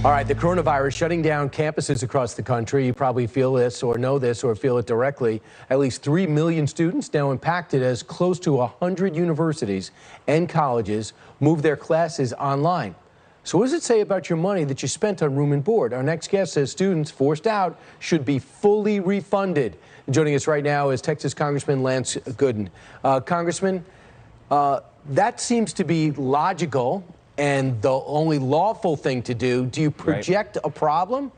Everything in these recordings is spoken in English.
All right, the coronavirus shutting down campuses across the country. You probably feel this or know this or feel it directly. At least 3 million students now impacted as close to 100 universities and colleges move their classes online. So what does it say about your money that you spent on room and board? Our next guest says students forced out should be fully refunded. Joining us right now is Texas Congressman Lance Gooden. Congressman, that seems to be logical and the only lawful thing to do. Do you project a problem?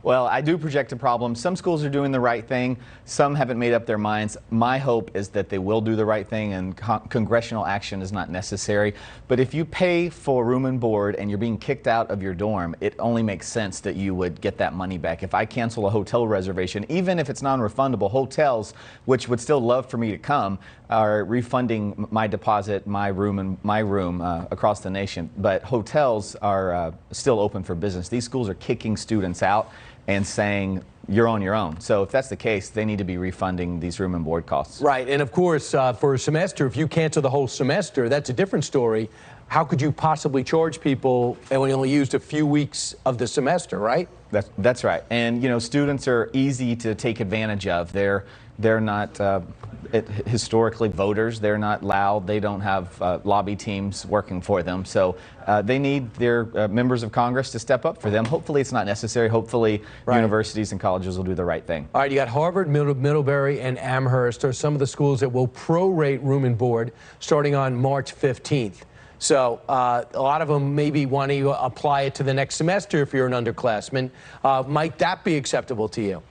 Well, I do project a problem. Some schools are doing the right thing. Some haven't made up their minds. My hope is that they will do the right thing and congressional action is not necessary. But if you pay for room and board and you're being kicked out of your dorm, it only makes sense that you would get that money back. If I cancel a hotel reservation, even if it's non-refundable, hotels, which would still love for me to come, are refunding my deposit, my room across the nation. But hotels are still open for business. These schools are kicking students out and saying, you're on your own. So if that's the case, they need to be refunding these room and board costs. Right, and of course, for a semester, if you cancel the whole semester, that's a different story. How could you possibly charge people and we only used a few weeks of the semester, right? That's right. And, you know, students are easy to take advantage of. They're not historically voters. They're not loud. They don't have lobby teams working for them. So they need their members of Congress to step up for them. Hopefully it's not necessary. Hopefully universities and colleges will do the right thing. All right, you got Harvard, Middlebury, and Amherst are some of the schools that will prorate room and board starting on March 15th. So a lot of them maybe want to apply it to the next semester if you're an underclassman. Might that be acceptable to you?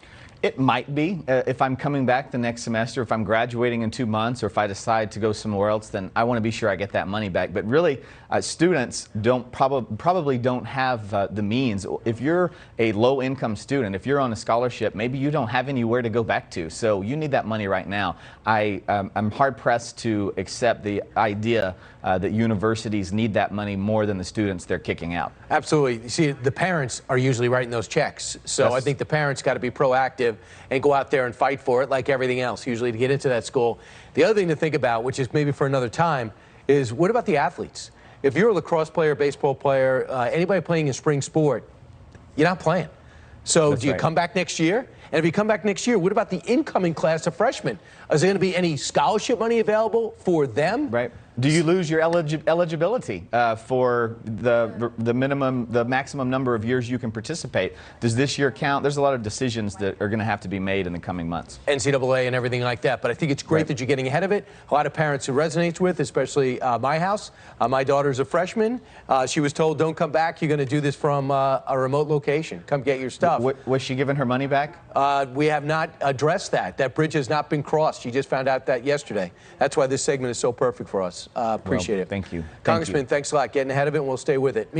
It might be. If I'm coming back the next semester, if I'm graduating in 2 months, or if I decide to go somewhere else, then I want to be sure I get that money back. But really, students probably don't have the means. If you're a low-income student, if you're on a scholarship, maybe you don't have anywhere to go back to. So you need that money right now. I'm hard-pressed to accept the idea that universities need that money more than the students they're kicking out. Absolutely. You see, the parents are usually writing those checks. So I think the parents got to be proactive and go out there and fight for it like everything else, usually to get into that school. The other thing to think about, which is maybe for another time, is what about the athletes? If you're a lacrosse player, baseball player, anybody playing a spring sport, you're not playing. So do you come back next year? And if you come back next year, what about the incoming class of freshmen? Is there going to be any scholarship money available for them? Right. Do you lose your eligibility for the maximum number of years you can participate? Does this year count? There's a lot of decisions that are going to have to be made in the coming months. NCAA and everything like that. But I think it's great that you're getting ahead of it. A lot of parents it resonates with, especially my house. My daughter's a freshman. She was told, don't come back. You're going to do this from a remote location. Come get your stuff. Was she given her money back? We have not addressed that. That bridge has not been crossed. She just found out that yesterday. That's why this segment is so perfect for us. Appreciate it. Thank you. Congressman, thanks a lot. Getting ahead of it, and we'll stay with it.